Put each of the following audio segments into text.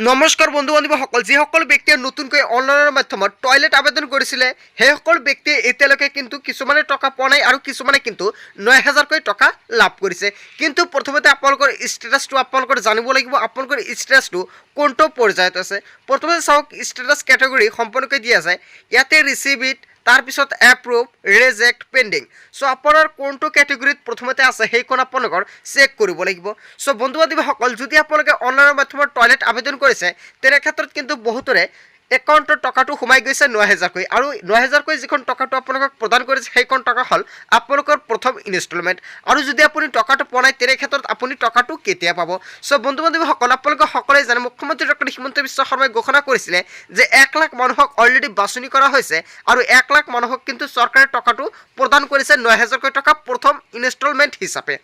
নমস্কাৰ বন্ধু বান্ধৱীসকল, যিসকল ব্যক্তিয়ে নতুনকৈ অনলাইনৰ মাধ্যমত টয়লেট আবেদন কৰিছিলে সেইসকল ব্যক্তিয়ে এতিয়ালৈকে কিন্তু কিছুমানে টকা পোৱা নাই আৰু কিছুমানে কিন্তু ৯,০০০কৈ টকা লাভ কৰিছে। কিন্তু প্ৰথমতে আপোনালোকৰ ষ্টেটাছটো আপোনালোকৰ জানিব লাগিব, আপোনালোকৰ ষ্টেটাছটো কোনটো পৰ্যায়ত আছে। প্ৰথমতে চাওক, ষ্টেটাছ কেটেগৰী সম্পূৰ্ণকৈ দিয়া যায়। ইয়াতে ৰিচিভ ইট, তাৰপিছত এপ্ৰুভ, ৰিজেক্ট, পেণ্ডিং। চ' আপোনাৰ কোনটো কেটেগৰীত প্ৰথমতে আছে সেইখন আপোনালোকৰ চেক কৰিব লাগিব। চ' বন্ধু বান্ধৱীসকল, যদি আপোনালোকে অনলাইনৰ মাধ্যমত টয়লেট আবেদন কৰিছে তেনে ক্ষেত্ৰত কিন্তু বহুতৰে একাউণ্টত টকাটো সোমাই গৈছে ৯,০০০কৈ, আৰু ৯,০০০কৈ যিখন টকাটো আপোনালোকক প্ৰদান কৰিছে সেইখন টকা হ'ল আপোনালোকৰ প্ৰথম ইনষ্টলমেণ্ট। আৰু যদি আপুনি টকাটো পোৱা নাই তেনে ক্ষেত্ৰত আপুনি টকাটো কেতিয়া পাব। চ' বন্ধু বান্ধৱীসকল, আপোনালোকে সকলোৱে জানে মুখ্যমন্ত্ৰী ডক্টৰ হিমন্ত বিশ্ব শৰ্মাই ঘোষণা কৰিছিলে যে ১ লাখ মানুহক অলৰেডি বাছনি কৰা হৈছে আৰু ১ লাখ মানুহক কিন্তু চৰকাৰে টকাটো প্ৰদান কৰিছে ৯,০০০কৈ টকা প্ৰথম ইনষ্টলমেণ্ট হিচাপে।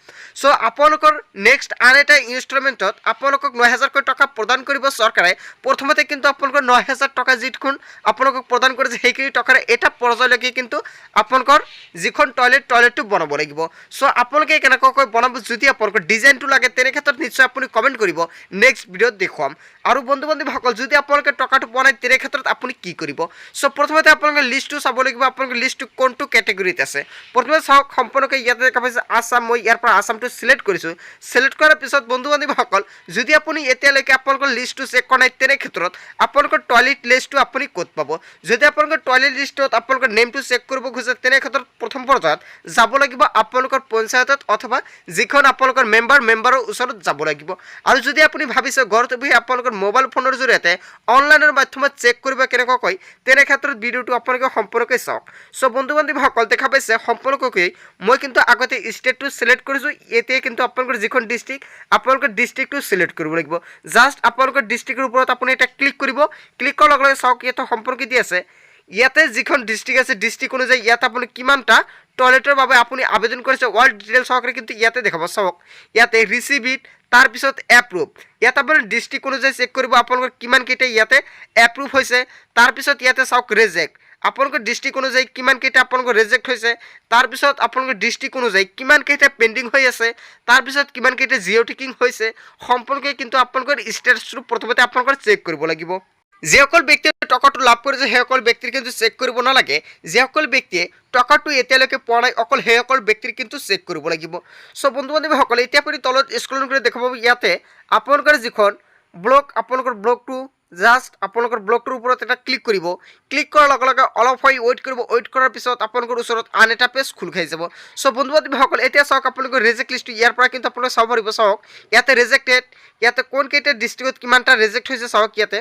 চ' আপোনালোকৰ নেক্সট আন এটা ইনষ্টলমেণ্টত আপোনালোকক ৯,০০০কৈ টকা প্ৰদান কৰিব চৰকাৰে। প্ৰথমতে কিন্তু আপোনালোকৰ ৯,০০০ টকা যিখন আপোনালোকক প্ৰদান কৰিছে সেইখিনি টকাৰে এটা পৰ্যায়লৈকে কিন্তু আপোনালোকৰ যিখন টয়লেটটো বনাব লাগিব। চ' আপোনালোকে কেনেকুৱাকৈ বনাব, যদি আপোনালোকৰ ডিজাইনটো লাগে তেনে ক্ষেত্ৰত নিশ্চয় আপুনি কমেণ্ট কৰিব, নেক্সট ভিডিঅ'ত দেখুৱাম। আৰু বন্ধু বান্ধৱীসকল, যদি আপোনালোকে টকাটো পোৱা নাই তেনে ক্ষেত্ৰত আপুনি কি কৰিব। চ' প্ৰথমতে আপোনালোকে লিষ্টটো চাব লাগিব, আপোনালোকৰ লিষ্টটো কোনটো কেটেগৰীত আছে। প্ৰথমে চাওক, সম্পূৰ্ণকৈ ইয়াতে দেখা পাইছে আছাম। মই ইয়াৰ পৰা আছামটো চিলেক্ট কৰিছোঁ। চিলেক্ট কৰাৰ পিছত বন্ধু বান্ধৱীসকল, যদি আপুনি এতিয়ালৈকে আপোনালোকৰ লিষ্টটো চেক কৰা নাই তেনে ক্ষেত্ৰত আপোনালোকৰ টয়লেট লিষ্টটো আপুনি ক'ত পাব। যদি আপোনালোকৰ টয়লেট লিষ্টত আপোনালোকৰ নেমটো চেক কৰিব খোজে তেনে ক্ষেত্ৰত প্ৰথম পৰ্যায়ত যাব লাগিব আপোনালোকৰ পঞ্চায়তত অথবা যিখন আপোনালোকৰ মেম্বাৰৰ ওচৰত যাব লাগিব। আৰু যদি আপুনি ভাবিছে ঘৰতে বহি আপোনালোকৰ মোবাইল ফোনৰ জৰিয়তে অনলাইনৰ মাধ্যমত চেক কৰিব কেনেকুৱাকৈ, তেনে ক্ষেত্ৰত ভিডিঅ'টো আপোনালোকে সম্পূৰ্ণকৈ চাওক। চ' বন্ধু বান্ধৱীসকল, দেখা পাইছে সম্পূৰ্ণকৈ মই কিন্তু আগতে ষ্টেটটো চিলেক্ট কৰিছোঁ। এতিয়া কিন্তু আপোনালোকৰ যিখন ডিষ্ট্ৰিক্ট, আপোনালোকৰ ডিষ্ট্ৰিক্টটো চিলেক্ট কৰিব লাগিব। জাষ্ট আপোনালোকৰ ডিষ্ট্ৰিক্টৰ ওপৰত আপুনি এটা ক্লিক কৰিব। ক্লিক কৰাৰ লগে লগে চাওক, ইয়াতে সম্পৰ্কে দি আছে। ইয়াতে যিখন ডিষ্ট্ৰিক্ট আছে ডিষ্ট্ৰিক্ট অনুযায়ী ইয়াতে আপুনি কিমানটা টয়লেটৰ বাবে আপুনি আবেদন কৰিছে ৱাল ডিটেইলছ সহকাৰে কিন্তু ইয়াতে দেখাব। চাওক, ইয়াতে ৰিচিভ ইট, তাৰপিছত এপ্ৰুভ। ইয়াত আপুনি ডিষ্ট্ৰিক্ট অনুযায়ী চেক কৰিব আপোনালোকৰ কিমানকেইটা ইয়াতে এপ্ৰুভ হৈছে। তাৰপিছত ইয়াতে চাওক ৰিজেক্ট, আপোনালোকৰ ডিষ্ট্ৰিক্ট অনুযায়ী কিমানকেইটা আপোনালোকৰ ৰিজেক্ট হৈছে। তাৰপিছত আপোনালোকৰ ডিষ্ট্ৰিক্ট অনুযায়ী কিমানকেইটা পেণ্ডিং হৈ আছে, তাৰপিছত কিমানকেইটা জিঅ' টিকিং হৈছে। সম্পূৰ্ণকৈ কিন্তু আপোনালোকৰ ষ্টেটাছটো প্ৰথমতে আপোনালোকৰ চেক কৰিব লাগিব। যিসকল ব্যক্তিয়ে টকাটো লাভ কৰিছে সেইসকল ব্যক্তিৰ কিন্তু চেক কৰিব নালাগে। যিসকল ব্যক্তিয়ে টকাটো এতিয়ালৈকে পোৱা নাই অকল সেইসকল ব্যক্তিৰ কিন্তু চেক কৰিব লাগিব। চ' বন্ধু বান্ধৱীসকল, এতিয়া আপুনি তলত স্ক্ৰল কৰি দেখা পাব, ইয়াতে আপোনালোকৰ যিখন ব্লক, আপোনালোকৰ ব্লকটো জাষ্ট আপোনালোকৰ ব্লকটোৰ ওপৰত এটা ক্লিক কৰিব। ক্লিক কৰাৰ লগে লগে অলপ সময় ৱেইট কৰিব। ৱেইট কৰাৰ পিছত আপোনালোকৰ ওচৰত আন এটা পেজ খোল খাই যাব। চ' বন্ধু বান্ধৱীসকল, এতিয়া চাওক আপোনালোকৰ ৰিজেক্ট লিষ্টটো ইয়াৰ পৰা কিন্তু আপোনালোকে চাব পাৰিব। চাওক, ইয়াতে ৰিজেক্টেড, ইয়াতে কোনকেইটা ডিষ্ট্ৰিক্টত কিমানটা ৰিজেক্ট হৈছে। চাওক, ইয়াতে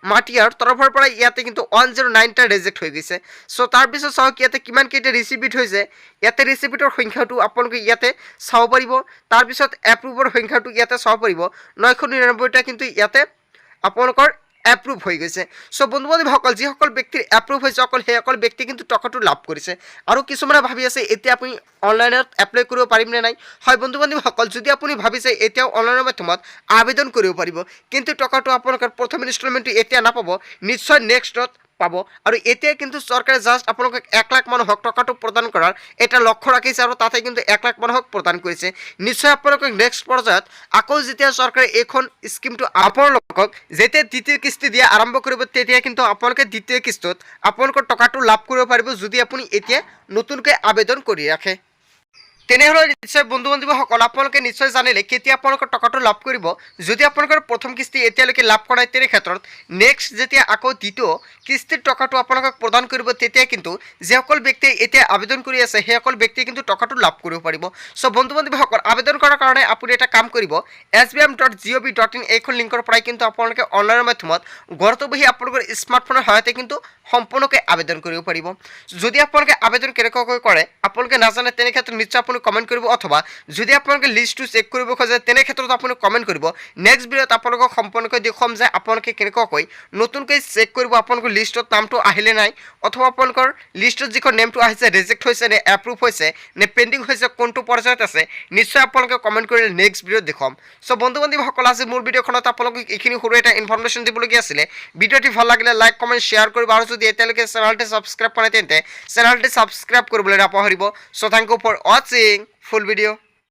মাটিয়াৰ তৰফৰ পৰা ইয়াতে কিন্তু 109টা ৰিজেক্ট হৈ গৈছে। চ' তাৰপিছত চাওক ইয়াতে কিমানকেইটা ৰিচিপিট হৈছে। ইয়াতে ৰিচিপিটৰ সংখ্যাটো আপোনালোকে ইয়াতে চাব পাৰিব। তাৰপিছত এপ্ৰুভৰ সংখ্যাটো ইয়াতে চাব পাৰিব। 999টা কিন্তু ইয়াতে আপোনালোকৰ এপ্ৰুভ হৈ গৈছে। চ' বন্ধু বান্ধৱীসকল, যিসকল ব্যক্তিৰ এপ্ৰুভ হৈছে অকল সেইসকল ব্যক্তি কিন্তু টকাটো লাভ কৰিছে। আৰু কিছুমানে ভাবি আছে এতিয়া আপুনি অনলাইনত এপ্লাই কৰিব পাৰিম নে নাই। হয় বন্ধু বান্ধৱীসকল, যদি আপুনি ভাবিছে এতিয়াও অনলাইনৰ মাধ্যমত আবেদন কৰিব পাৰিব, কিন্তু টকাটো আপোনালোকৰ প্ৰথম ইনষ্টলমেণ্টটো এতিয়া নাপাব, নিশ্চয় নেক্সটত পাব। আৰু এতিয়া কিন্তু চৰকাৰে জাষ্ট আপোনালোকক ১ লাখ মানুহক টকাটো প্ৰদান কৰাৰ এটা লক্ষ্য ৰাখিছে আৰু তাতে কিন্তু ১ লাখ মানুহক প্ৰদান কৰিছে। নিশ্চয় আপোনালোকক নেক্সট পৰ্যায়ত আকৌ যেতিয়া চৰকাৰে এইখন স্কিমটো আপোনালোকক যেতিয়া দ্বিতীয় কিস্তি দিয়া আৰম্ভ কৰিব তেতিয়া কিন্তু আপোনালোকে দ্বিতীয় কিস্তিত আপোনালোকৰ টকাটো লাভ কৰিব পাৰিব, যদি আপুনি এতিয়া নতুনকৈ আবেদন কৰি ৰাখে। তেনেহ'লে নিশ্চয় বন্ধু বান্ধৱীসকল, আপোনালোকে নিশ্চয় জানিলে কেতিয়া আপোনালোকৰ টকাটো লাভ কৰিব। যদি আপোনালোকৰ প্ৰথম কিস্তি এতিয়ালৈকে লাভ কৰা নাই তেনে ক্ষেত্ৰত নেক্সট যেতিয়া আকৌ দ্বিতীয় কিস্তিৰ টকাটো আপোনালোকক প্ৰদান কৰিব তেতিয়া কিন্তু যিসকল ব্যক্তিয়ে এতিয়া আবেদন কৰি আছে সেইসকল ব্যক্তিয়ে কিন্তু টকাটো লাভ কৰিব পাৰিব। চ' বন্ধু বান্ধৱীসকল, আবেদন কৰাৰ কাৰণে আপুনি এটা কাম কৰিব, sbm.gov.in এইখন লিংকৰ পৰাই কিন্তু আপোনালোকে অনলাইনৰ মাধ্যমত ঘৰতে বহি আপোনালোকৰ স্মাৰ্টফোনৰ সহায়তে কিন্তু সম্পূৰ্ণকৈ আবেদন কৰিব পাৰিব। যদি আপোনালোকে আবেদন কেনেকুৱাকৈ কৰে আপোনালোকে নাজানে তেনে ক্ষেত্ৰত নিশ্চয় আপুনি কমেণ্ট কৰিব, অথবা যদি আপোনালোকে লিষ্টটো চেক কৰিব খোজে তেনে ক্ষেত্ৰত আপুনি কমেণ্ট কৰিব। নেক্সট ভিডিঅ'ত আপোনালোকক সম্পূৰ্ণকৈ দেখুৱাম যে আপোনালোকে কেনেকুৱাকৈ নতুনকৈ চেক কৰিব আপোনালোকৰ লিষ্টত নামটো আহিলে নাই, অথবা আপোনালোকৰ লিষ্টত যিখন নেমটো আহিছে ৰিজেক্ট হৈছে নে এপ্ৰুভ হৈছে নে পেণ্ডিং হৈছে, কোনটো পৰ্যায়ত আছে, নিশ্চয় আপোনালোকে কমেণ্ট কৰিলে নেক্সট ভিডিঅ'ত দেখুৱাম। চ' বন্ধু বান্ধৱীসকল, আজি মোৰ ভিডিঅ'খনত আপোনালোকক এইখিনি সৰু এটা ইনফৰমেশ্যন দিবলগীয়া আছিলে। ভিডিঅ'টি ভাল লাগিলে লাইক কমেণ্ট শ্বেয়াৰ কৰিব, আৰু যদি এতিয়ালৈকে চেনেলটি ছাবস্ক্ৰাইব কৰা নাই তেন্তে চেনেলটি ছাবস্ক্ৰাইব কৰিবলৈ নাপাহৰিব। চ' থেংক ইউ ফৰ ৱাচিং ফুল ভিডিঅ'।